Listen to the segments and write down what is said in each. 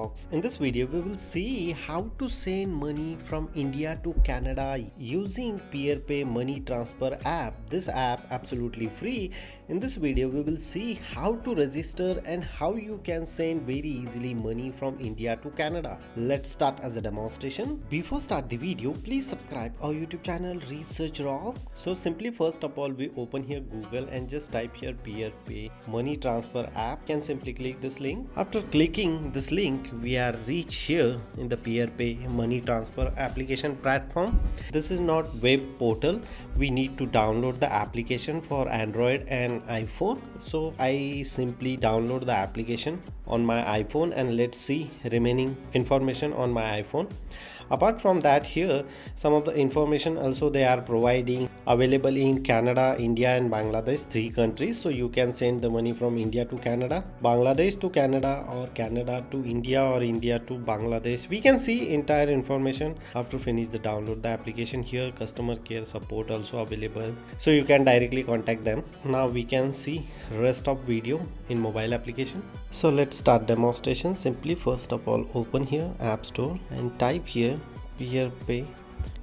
Rocks. In this video, we will see how to send money from India to Canada using PeerPe money transfer app. This app absolutely free. In this video, we will see how to register and how you can send very easily money from India to Canada. Let's start as a demonstration. Before start the video, please subscribe our YouTube channel Research Rock. So simply first of all, we open here Google and just type here PeerPe money transfer app. You can simply click this link. After clicking this link, we are reach here in the PeerPe money transfer application platform. This is not web portal. We need to download the application for Android and iPhone. So I simply download the application on my iPhone and let's see remaining information on my iPhone. Apart from that, here some of the information also they are providing available in Canada, India and Bangladesh, 3 countries. So you can send the money from India to Canada, Bangladesh to Canada, or Canada to India, or India to Bangladesh. We can see entire information after finish the download the application. Here customer care support also available, so you can directly contact them. Now we can see rest of video in mobile application. So let's start demonstration. Simply first of all open here App Store and type here PeerPe.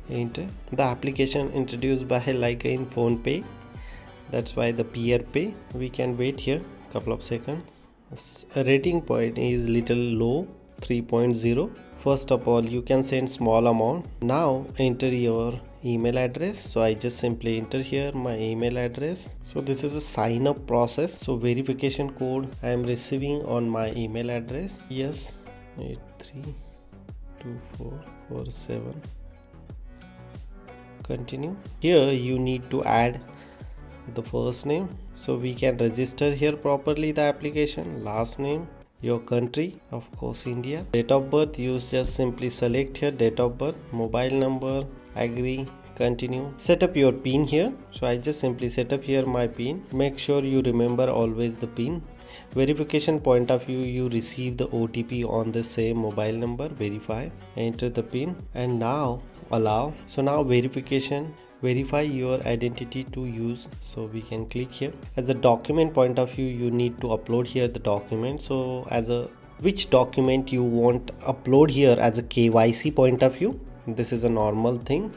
Enter the application introduced by like in phone pay, that's why the PeerPe. We can wait here couple of seconds. Rating point is little low, 3.0. First of all you can send small amount. Now enter your email address. So I just simply enter here my email address. So this is a sign up process. So verification code I am receiving on my email address. Yes, 832447. Continue. Here you need to add the first name, so we can register here properly the application. Last name, your country, of course India. Date of birth, you just simply select here date of birth. Mobile number, agree, continue. Set up your pin here. So I just simply set up here my pin. Make sure you remember always the pin. Verification point of view, you receive the OTP on the same mobile number. Verify, enter the pin and now allow. So now verification, verify your identity to use. So we can click here. As a document point of view, you need to upload here the document. So as a which document you want upload here as a KYC point of view, this is a normal thing.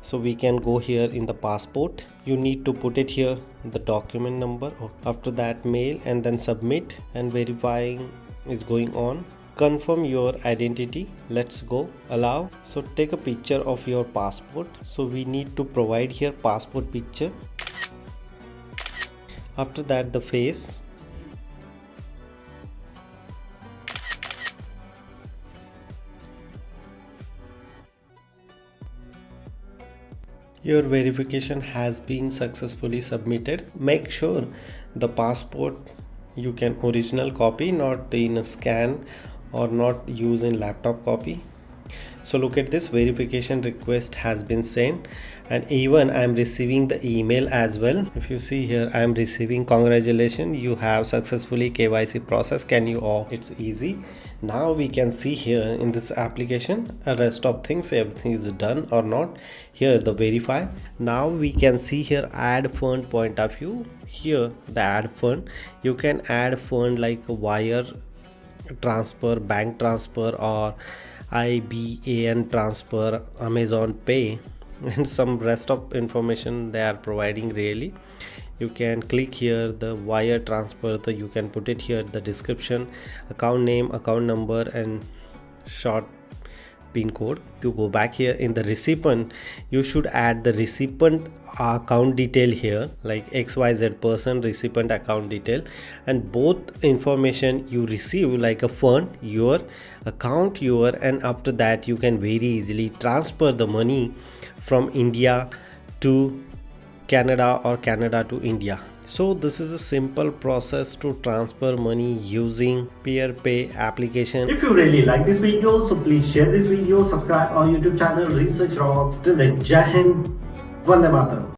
So we can go here in the passport. You need to put it here the document number. After that mail and then submit, and verifying is going on. Confirm your identity. Let's go. Allow. So take a picture of your passport. So we need to provide here passport picture. After that the face. Your verification has been successfully submitted. Make sure the passport you can original copy, not in a scan or not use in laptop copy. So look at this, verification request has been sent, and even I am receiving the email as well. If you see here, I am receiving congratulations, you have successfully KYC process. Can you off? It's easy. Now we can see here in this application a rest of things, everything is done or not. Here the verify. Now we can see here add fund point of view. Here the add fund, you can add fund like wire transfer, bank transfer, or IBAN transfer, Amazon Pay, and some rest of information they are providing. Really, you can click here the wire transfer, you can put it here the description, account name, account number and short pin code. To go back here in the recipient, you should add the recipient account detail here, like XYZ person recipient account detail, and both information you receive like a fund, your account, your, and after that you can very easily transfer the money from India to Canada or Canada to India. So this is a simple process to transfer money using PeerPe application. If you really like this video, so please share this video, subscribe our YouTube channel Research Rocks. Till then, Jai Hind, Vande Mataram.